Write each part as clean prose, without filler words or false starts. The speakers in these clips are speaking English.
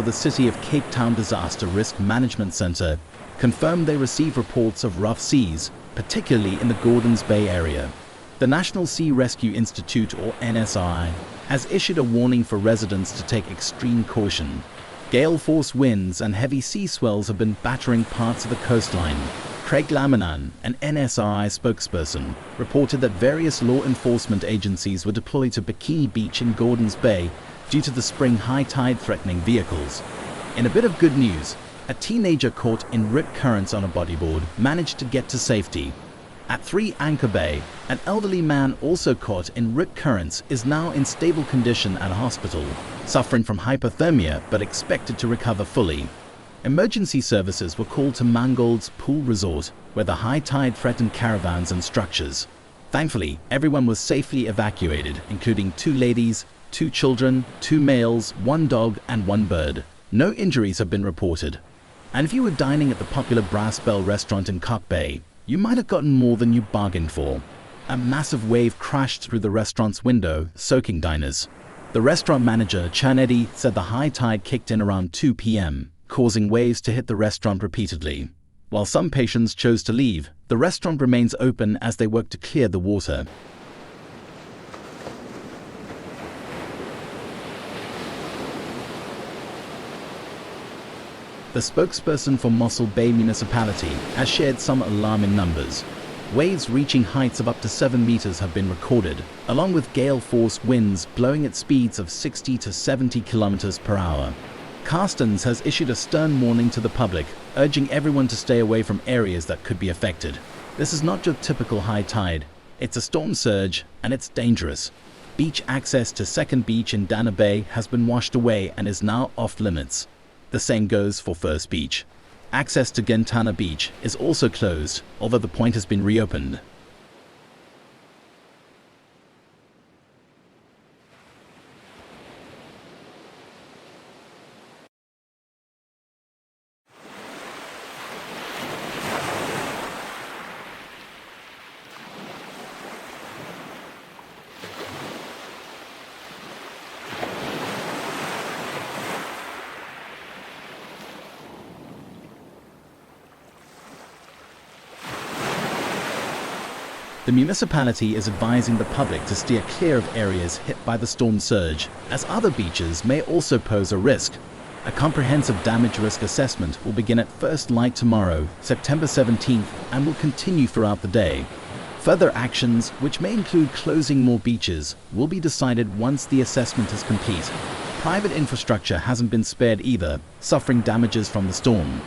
for the City of Cape Town Disaster Risk Management Center confirmed they received reports of rough seas, particularly in the Gordons Bay area. The National Sea Rescue Institute, or NSI, has issued a warning for residents to take extreme caution. Gale-force winds and heavy sea swells have been battering parts of the coastline. Craig Laminan, an NSI spokesperson, reported that various law enforcement agencies were deployed to Bikini Beach in Gordons Bay due to the spring high tide threatening vehicles. In a bit of good news, a teenager caught in rip currents on a bodyboard managed to get to safety. At 3 Anchor Bay, an elderly man also caught in rip currents is now in stable condition at a hospital, suffering from hypothermia but expected to recover fully. Emergency services were called to Mangolds Pool Resort, where the high tide threatened caravans and structures. Thankfully, everyone was safely evacuated, including 2 ladies, 2 children, 2 males, 1 dog and 1 bird. No injuries have been reported. And if you were dining at the popular Brass Bell restaurant in Cock Bay, you might have gotten more than you bargained for. A massive wave crashed through the restaurant's window, soaking diners. The restaurant manager, Chan Eddy, said the high tide kicked in around 2 p.m., causing waves to hit the restaurant repeatedly. While some patrons chose to leave, the restaurant remains open as they work to clear the water. The spokesperson for Mossel Bay Municipality has shared some alarming numbers. Waves reaching heights of up to 7 meters have been recorded, along with gale-force winds blowing at speeds of 60 to 70 kilometers per hour. Carstens has issued a stern warning to the public, urging everyone to stay away from areas that could be affected. This is not your typical high tide. It's a storm surge, and it's dangerous. Beach access to Second Beach in Derna Bay has been washed away and is now off limits. The same goes for First Beach. Access to Gentana Beach is also closed, although the point has been reopened. The municipality is advising the public to steer clear of areas hit by the storm surge, as other beaches may also pose a risk. A comprehensive damage risk assessment will begin at first light tomorrow, September 17th, and will continue throughout the day. Further actions, which may include closing more beaches, will be decided once the assessment is complete. Private infrastructure hasn't been spared either, suffering damages from the storm.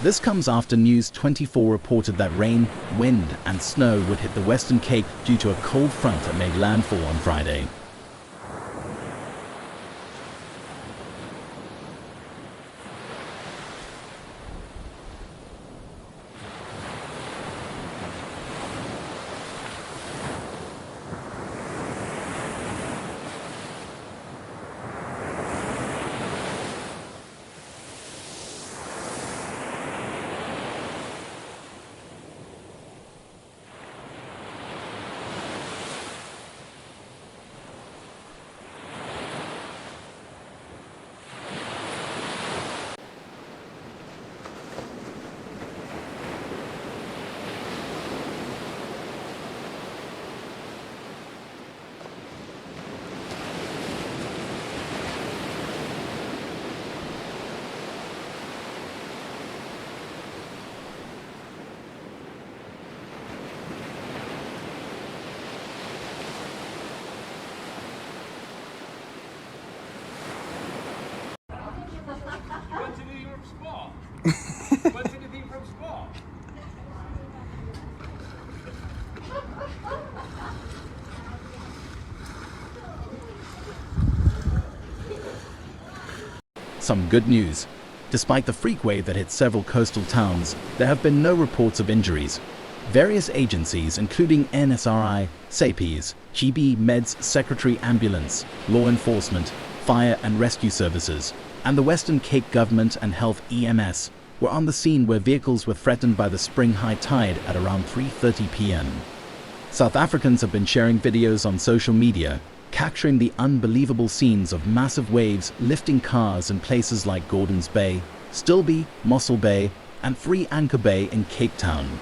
This comes after News 24 reported that rain, wind and snow would hit the Western Cape due to a cold front that made landfall on Friday. What's anything from Spa? Some good news. Despite the freak wave that hit several coastal towns, there have been no reports of injuries. Various agencies, including NSRI, SAPES, GB Meds Secretary Ambulance, Law Enforcement, Fire and Rescue Services, and the Western Cape Government and Health EMS, were on the scene where vehicles were threatened by the spring high tide at around 3:30 p.m. South Africans have been sharing videos on social media, capturing the unbelievable scenes of massive waves lifting cars in places like Gordons Bay, Stilbaai, Mossel Bay, and Free Anchor Bay in Cape Town.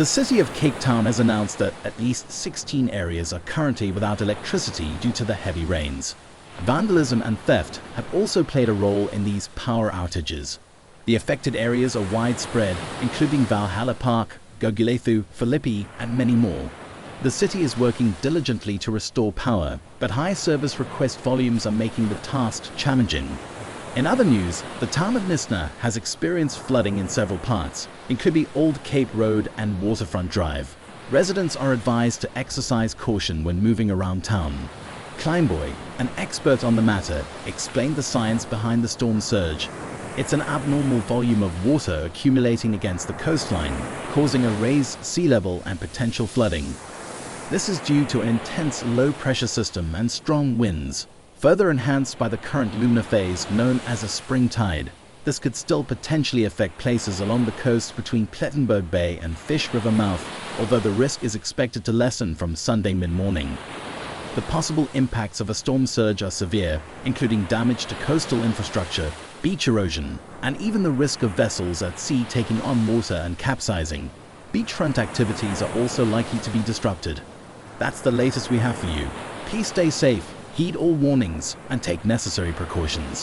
The city of Cape Town has announced that at least 16 areas are currently without electricity due to the heavy rains. Vandalism and theft have also played a role in these power outages. The affected areas are widespread, including Valhalla Park, Gugulethu, Philippi, and many more. The city is working diligently to restore power, but high service request volumes are making the task challenging. In other news, the town of Knysna has experienced flooding in several parts, including Old Cape Road and Waterfront Drive. Residents are advised to exercise caution when moving around town. Kleinboy, an expert on the matter, explained the science behind the storm surge. It's an abnormal volume of water accumulating against the coastline, causing a raised sea level and potential flooding. This is due to an intense low-pressure system and strong winds, further enhanced by the current lunar phase known as a spring tide. This could still potentially affect places along the coast between Plettenberg Bay and Fish River mouth, although the risk is expected to lessen from Sunday mid-morning. The possible impacts of a storm surge are severe, including damage to coastal infrastructure, beach erosion, and even the risk of vessels at sea taking on water and capsizing. Beachfront activities are also likely to be disrupted. That's the latest we have for you. Please stay safe, heed all warnings, and take necessary precautions.